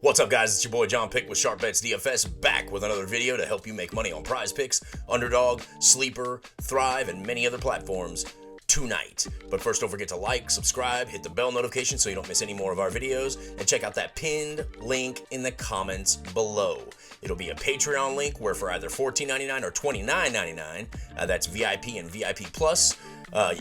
What's up, guys? It's your boy JohnPick with Sharp Bets DFS, back with another video to help you make money on Prize Picks, Underdog, Sleeper, Thrive, and many other platforms tonight. But first, don't forget to like, subscribe, hit the bell notification so you don't miss any more of our videos, and check out that pinned link in the comments below. It'll be a Patreon link where for either $14.99 or $29.99, that's VIP and VIP Plus,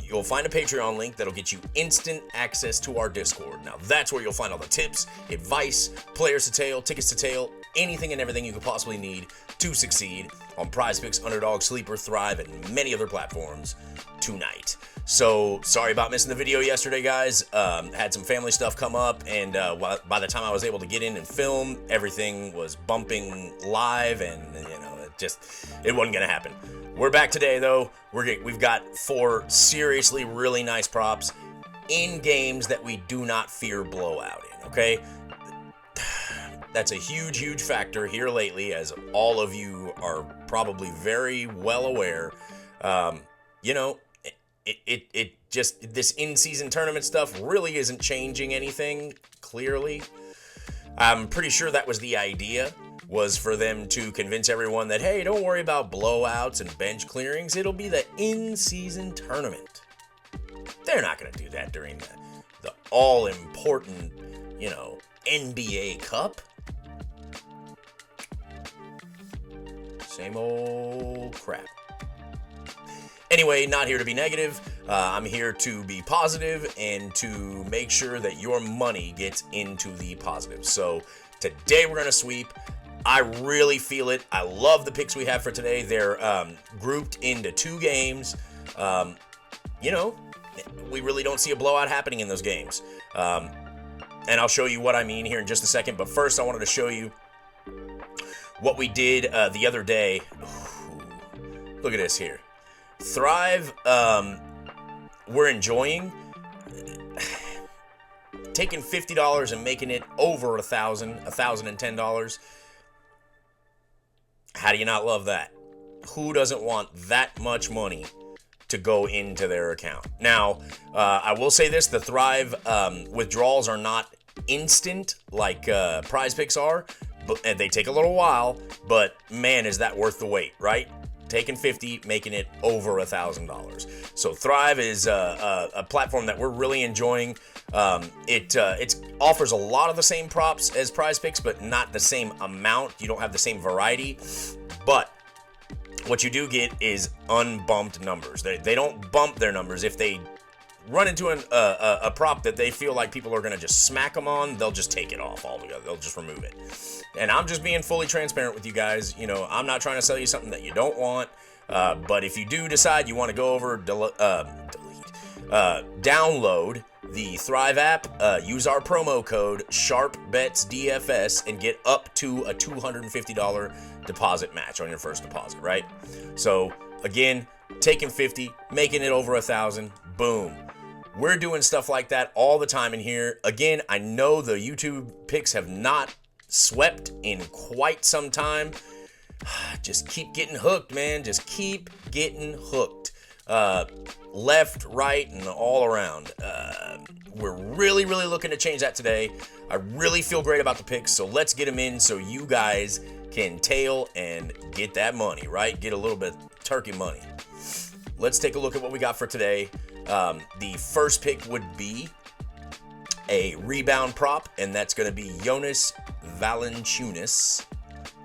you'll find a Patreon link that'll get you instant access to our Discord. Now, that's where you'll find all the tips, advice, players to tail, tickets to tail, anything and everything you could possibly need to succeed on Prize Picks, Underdog, Sleeper, Thrive, and many other platforms tonight. So, sorry about missing the video yesterday, guys. Had some family stuff come up, and by the time I was able to get in and film, everything was bumping live, and, it wasn't going to happen. We're back today, though. We've got 4 seriously really nice props in games that we do not fear blowout in, okay? That's a huge, huge factor here lately, as all of you are probably very well aware. It just, this in-season tournament stuff really isn't changing anything, clearly. I'm pretty sure that was the idea, was for them to convince everyone that, hey, don't worry about blowouts and bench clearings. It'll be the in-season tournament. They're not going to do that during the all-important, NBA Cup. Same old crap. Anyway, not here to be negative. I'm here to be positive and to make sure that your money gets into the positive. So today we're going to sweep. I really feel it. I love the picks we have for today. They're grouped into 2 games. We really don't see a blowout happening in those games. And I'll show you what I mean here in just a second. But first, I wanted to show you what we did the other day. Ooh, look at this here. Thrive, we're enjoying. Taking $50 and making it over $1,010. How do you not love that? Who doesn't want that much money to go into their account? Now, I will say this, the Thrive withdrawals are not instant like Prize Picks are, and they take a little while, but man, is that worth the wait, right? Taking 50, making it over $1,000. So Thrive is a platform that we're really enjoying. It offers a lot of the same props as Prize Picks, but not the same amount. You don't have the same variety. But what you do get is unbumped numbers. They don't bump their numbers. If they run into a prop that they feel like people are going to just smack them on, they'll just take it off altogether. They'll just remove it. And I'm just being fully transparent with you guys. I'm not trying to sell you something that you don't want. But if you do decide you want to go over, download the Thrive app, use our promo code SharpBetsDFS, and get up to a $250 deposit match on your first deposit, right? So, again, taking 50, making it over 1,000, boom. We're doing stuff like that all the time in here. Again, I know the YouTube picks have not swept in quite some time. Just keep getting hooked, man. Just keep getting hooked. Left, right, and all around. We're really, really looking to change that today. I really feel great about the picks, so let's get them in so you guys can tail and get that money, right? Get a little bit of turkey money. Let's take a look at what we got for today. The first pick would be a rebound prop, and that's going to be Jonas Valanciunas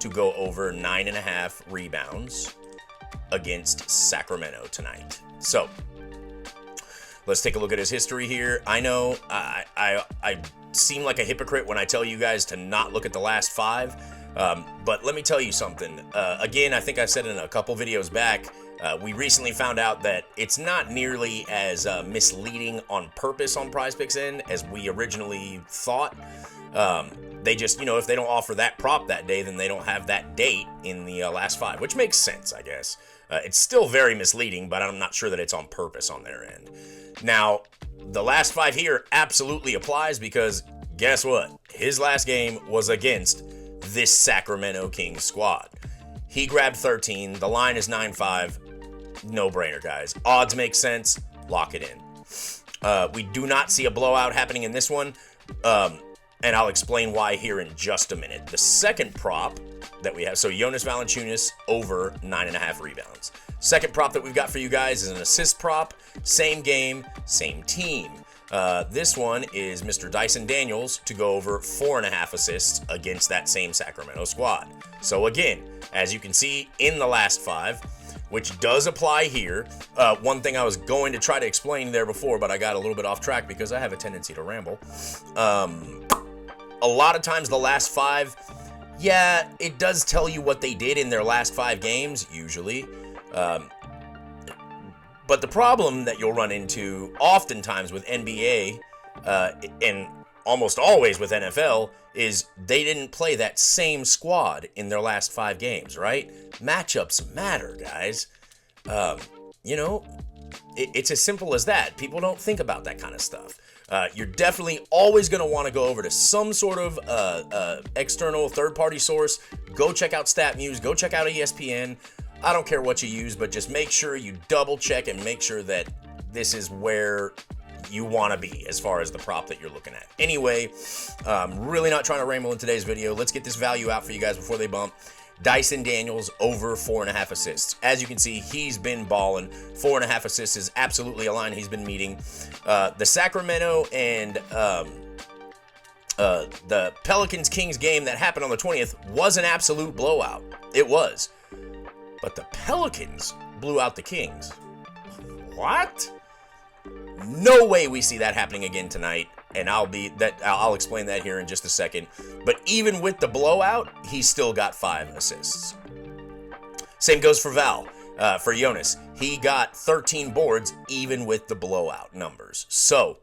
to go over 9.5 rebounds against Sacramento tonight. So, let's take a look at his history here. I know I seem like a hypocrite when I tell you guys to not look at the last 5, but let me tell you something. Again, I think I said in a couple videos back, we recently found out that it's not nearly as misleading on purpose on Prize Picks end as we originally thought. They just, if they don't offer that prop that day, then they don't have that date in the last 5, which makes sense, I guess. It's still very misleading, but I'm not sure that it's on purpose on their end. Now, the last 5 here absolutely applies because guess what? His last game was against this Sacramento Kings squad. He grabbed 13. The line is 9.5. No brainer, guys. Odds make sense. Lock it in. We do not see a blowout happening in this one. And I'll explain why here in just a minute. The second prop that we have, so Jonas Valanciunas over 9.5 rebounds. Second prop that we've got for you guys is an assist prop. Same game, same team. This one is Mr. Dyson Daniels to go over 4.5 assists against that same Sacramento squad. So again, as you can see in the last 5, which does apply here. One thing I was going to try to explain there before, but I got a little bit off track because I have a tendency to ramble. A lot of times the last 5, yeah, it does tell you what they did in their last 5 games, usually. But the problem that you'll run into oftentimes with NBA, and almost always with NFL, is they didn't play that same squad in their last 5 games, right? Matchups matter, guys. It's as simple as that. People don't think about that kind of stuff. You're definitely always going to want to go over to some sort of external third-party source. Go check out StatMuse. Go check out ESPN. I don't care what you use, but just make sure you double-check and make sure that this is where you want to be as far as the prop that you're looking at. Anyway, I'm really not trying to ramble in today's video. Let's get this value out for you guys before they bump. Dyson Daniels over 4.5 assists. As you can see, he's been balling. 4.5 assists is absolutely a line he's been meeting. The Sacramento and the Pelicans-Kings game that happened on the 20th was an absolute blowout. It was. But the Pelicans blew out the Kings. What? No way we see that happening again tonight. And I'll explain that here in just a second. But even with the blowout, he's still got 5 assists. Same goes for for Jonas. He got 13 boards even with the blowout numbers. So,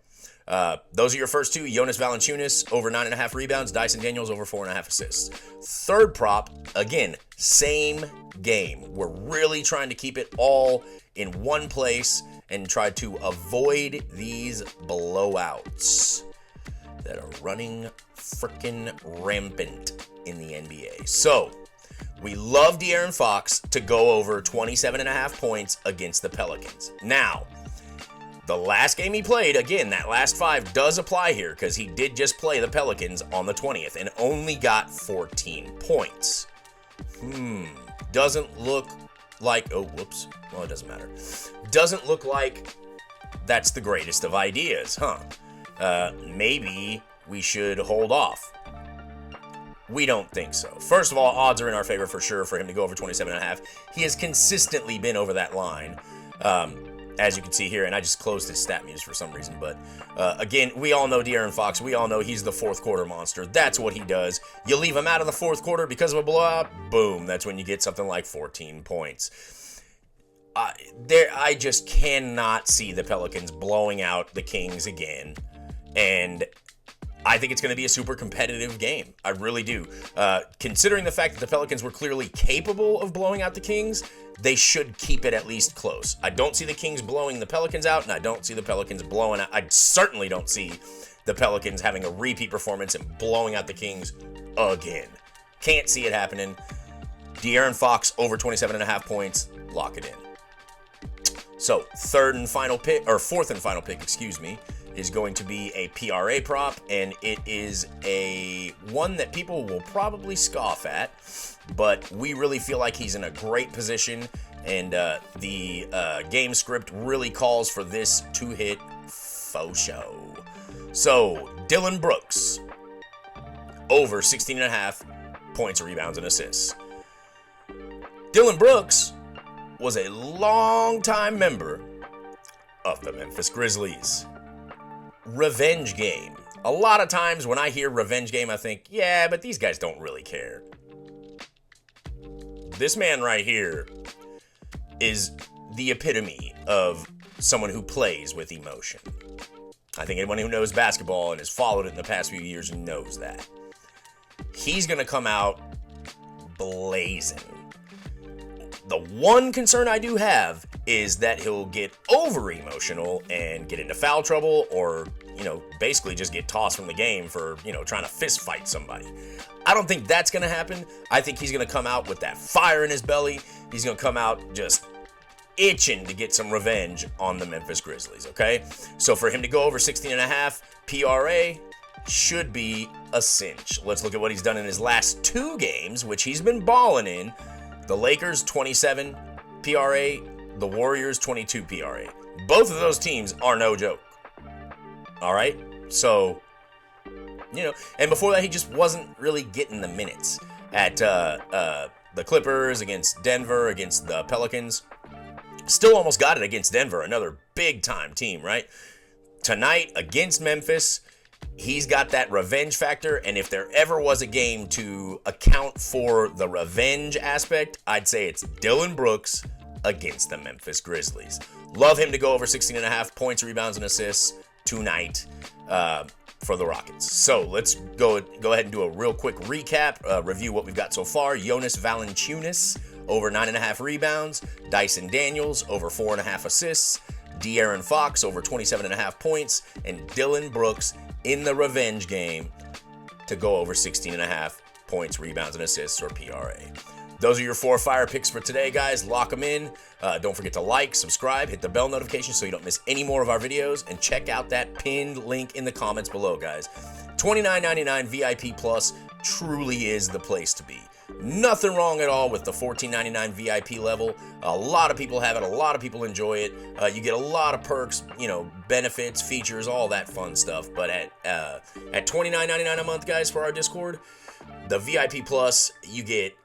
those are your first 2. Jonas Valanciunas over 9.5 rebounds. Dyson Daniels over 4.5 assists. Third prop, again, same game. We're really trying to keep it all in one place and try to avoid these blowouts that are running freaking rampant in the NBA. So, we love De'Aaron Fox to go over 27.5 points against the Pelicans. Now, the last game he played, again, that last 5 does apply here because he did just play the Pelicans on the 20th and only got 14 points. Doesn't look like, well, it doesn't matter. Doesn't look like that's the greatest of ideas, huh? Maybe we should hold off. We don't think so. First of all, odds are in our favor for sure for him to go over 27.5. He has consistently been over that line, as you can see here, and I just closed his StatMuse for some reason. But again, we all know De'Aaron Fox. We all know he's the fourth quarter monster. That's what he does. You leave him out of the fourth quarter because of a blowout, boom, that's when you get something like 14 points. I just cannot see the Pelicans blowing out the Kings again, and I think it's going to be a super competitive game. I really do. Considering the fact that the Pelicans were clearly capable of blowing out the Kings, they should keep it at least close. I don't see the Kings blowing the Pelicans out, and I don't see the Pelicans blowing out. I certainly don't see the Pelicans having a repeat performance and blowing out the Kings again. Can't see it happening. De'Aaron Fox over 27.5 points. Lock it in. So, fourth and final pick, is going to be a PRA prop, and it is one that people will probably scoff at, but we really feel like he's in a great position, and the game script really calls for this to hit faux show. So, Dillon Brooks, over 16.5 points, rebounds, and assists. Dillon Brooks was a long-time member of the Memphis Grizzlies. Revenge game. A lot of times when I hear revenge game, I think, yeah, but these guys don't really care. This man right here is the epitome of someone who plays with emotion. I think anyone who knows basketball and has followed it in the past few years knows that. He's going to come out blazing. The one concern I do have is that he'll get over emotional and get into foul trouble or, basically just get tossed from the game for, trying to fist fight somebody. I don't think that's going to happen. I think he's going to come out with that fire in his belly. He's going to come out just itching to get some revenge on the Memphis Grizzlies, okay? So for him to go over 16.5 PRA, should be a cinch. Let's look at what he's done in his last 2 games, which he's been balling in. The Lakers, 27 PRA. The Warriors, 22 PRA. Both of those teams are no joke. All right? So, and before that, he just wasn't really getting the minutes at the Clippers, against Denver, against the Pelicans. Still almost got it against Denver, another big-time team, right? Tonight, against Memphis, he's got that revenge factor, and if there ever was a game to account for the revenge aspect, I'd say it's Dillon Brooks against the Memphis Grizzlies. Love him to go over 16.5 points, rebounds, and assists tonight for the Rockets. So let's go ahead and do a real quick recap, review what we've got so far. Jonas Valanciunas over 9.5 rebounds. Dyson Daniels over 4.5 assists. De'Aaron Fox over 27.5 points. And Dillon Brooks in the revenge game to go over 16.5 points, rebounds, and assists, or PRA. Those are your 4 fire picks for today, guys. Lock them in. Don't forget to like, subscribe, hit the bell notification so you don't miss any more of our videos, and check out that pinned link in the comments below, guys. $29.99 VIP Plus truly is the place to be. Nothing wrong at all with the $14.99 VIP level. A lot of people have it. A lot of people enjoy it. You get a lot of perks, benefits, features, all that fun stuff. But at $29.99 a month, guys, for our Discord, the VIP Plus, you get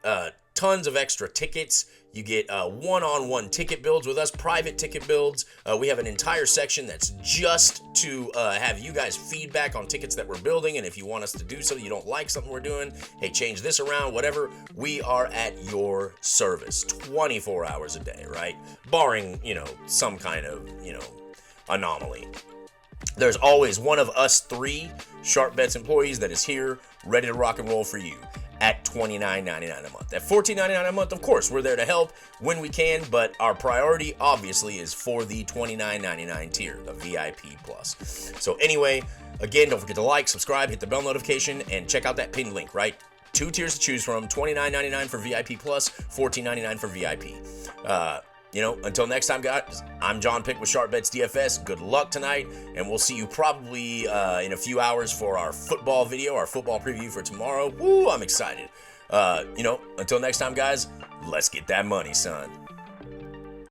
tons of extra tickets. You get one-on-one ticket builds with us, private ticket builds. We have an entire section that's just to have you guys feedback on tickets that we're building, and if you want us to do so, you don't like something we're doing, hey, change this around, whatever, we are at your service 24 hours a day, right? Barring, some kind of, anomaly. There's always one of us 3 Sharp Bets employees that is here, ready to rock and roll for you at $29.99 a month. At $14.99 a month, of course, we're there to help when we can, but our priority, obviously, is for the $29.99 tier, the VIP Plus. So anyway, again, don't forget to like, subscribe, hit the bell notification, and check out that pinned link, right? 2 tiers to choose from, $29.99 for VIP Plus, $14.99 for VIP. Until next time, guys, I'm JohnPick with Sharp Bets DFS. Good luck tonight, and we'll see you probably in a few hours for our football video, our football preview for tomorrow. Woo, I'm excited. Until next time, guys, let's get that money, son.